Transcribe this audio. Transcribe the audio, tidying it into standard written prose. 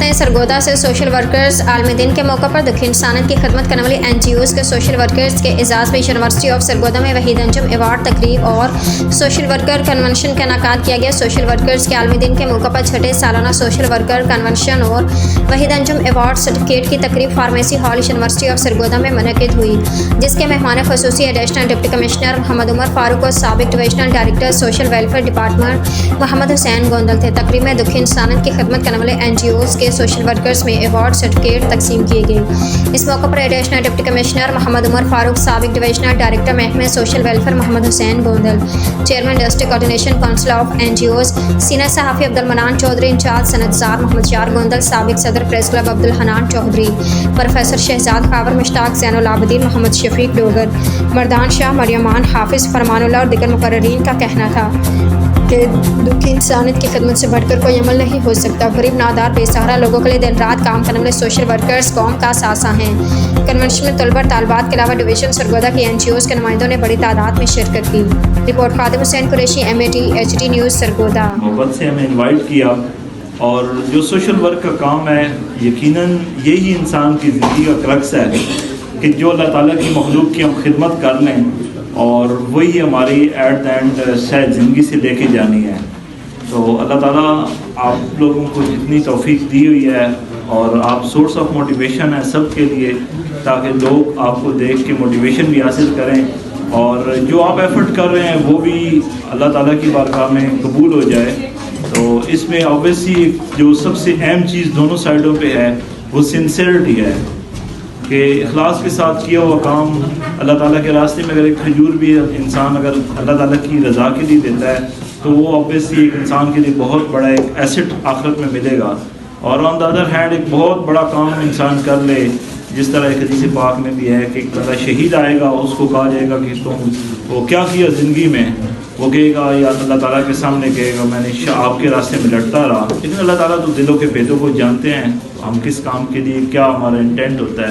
کرتے ہیں سرگودا سے سوشل ورکرز عالمی دن کے موقع پر دکھی انسانیت کی خدمت کرنے والی NGOs کے سوشل ورکرز کے اعزاز میں یونیورسٹی آف سرگودا میں وحید انجم ایوارڈ تقریب اور سوشل ورکر کنونشن کا انعقاد کیا گیا۔ سوشل ورکرز کے عالمی دن کے موقع پر چھٹے سالانہ سوشل ورکر کنونشن اور وحید انجم ایوارڈ سرٹیفکیٹ کی تقریب pharmacy hall university of Sargodha میں منعقد ہوئی، جس کے مہمان خصوصی additional deputy commissioner Muhammad Umar Farooq اور سابق divisional director social welfare department Muhammad Hussain Gondal تھے۔ تقریب میں دکھی انسانیت کی خدمت کرنے والے NGOs کے سوشل ورکرز میں ایوارڈ سرٹیفکیٹ تقسیم کیے گئے۔ اس موقع پر additional deputy commissioner Muhammad Umar Farooq, سابق ڈویژنل ڈائریکٹر محکمہ social welfare Muhammad Hussain Gondal, chairman district coordination council of NGOs، senior صحافی عبدالمنان چودھری، انچارج صنعتزار محمد یار گوندل، سابق صدر press club Abdul Hannan Chaudhry, professor Shahzad Khawar, Mushtaq Zain ul Abideen, Muhammad Shafiq Dogar, Mardan Shah, Maryam Hafiz, Farman اللہ اور دیگر مقررین کا کہنا تھا کہ دکھی انسانیت کی خدمت سے بڑھ کر کوئی عمل نہیں ہو سکتا۔ غریب، نادار، بے سہارا لوگوں کے لیے دن رات کام کرنے والے سوشل ورکرز قوم کا اثاثہ ہیں۔ کنونشن میں طلباء طالبات کے علاوہ ڈویژن سرگودا کی NGOs کے نمائندوں نے بڑی تعداد میں شرکت کی۔ Report Khadim Hussain Qureshi, MAT HD news Sargodha. محبت سے ہمیں انوائٹ کیا، اور جو سوشل ورک کا کام ہے یقیناً یہی انسان کی زندگی کا کرکس ہے کہ جو اللہ تعالیٰ کی مخلوق کی ہم خدمت کر لیں، اور وہی ہماری ایٹ دا اینڈ شاید زندگی سے لے کے جانی ہے۔ تو اللہ تعالیٰ آپ لوگوں کو جتنی توفیق دی ہوئی ہے، اور آپ سورس آف موٹیویشن ہے سب کے لیے، تاکہ لوگ آپ کو دیکھ کے موٹیویشن بھی حاصل کریں، اور جو آپ ایفرٹ کر رہے ہیں وہ بھی اللہ تعالیٰ کی بارگاہ میں قبول ہو جائے۔ تو اس میں اوبیسلی جو سب سے اہم چیز دونوں سائڈوں پہ ہے وہ سنسیئرٹی ہے، کہ اخلاص کے ساتھ کیا ہوا کام اللہ تعالیٰ کے راستے میں، اگر ایک کھجور بھی انسان اگر اللہ تعالیٰ کی رضا کے لیے دیتا ہے تو وہ اوبیسلی ایک انسان کے لیے بہت بڑا ایک ایسٹ آخرت میں ملے گا۔ اور آن دا ادر ہینڈ ایک بہت بڑا کام انسان کر لے، جس طرح ایک حدیث پاک میں بھی ہے کہ ایک بندہ شہید آئے گا، اس کو کہا جائے گا کہ تم وہ کیا کیا زندگی میں، وہ کہے گا یا اللہ تعالیٰ کے سامنے کہے گا میں نے آپ کے راستے میں لڑتا رہا۔ لیکن اللہ تعالیٰ تو دلوں کے بھیدوں کو جانتے ہیں، ہم کس کام کے لیے کیا ہمارا انٹینٹ ہوتا ہے۔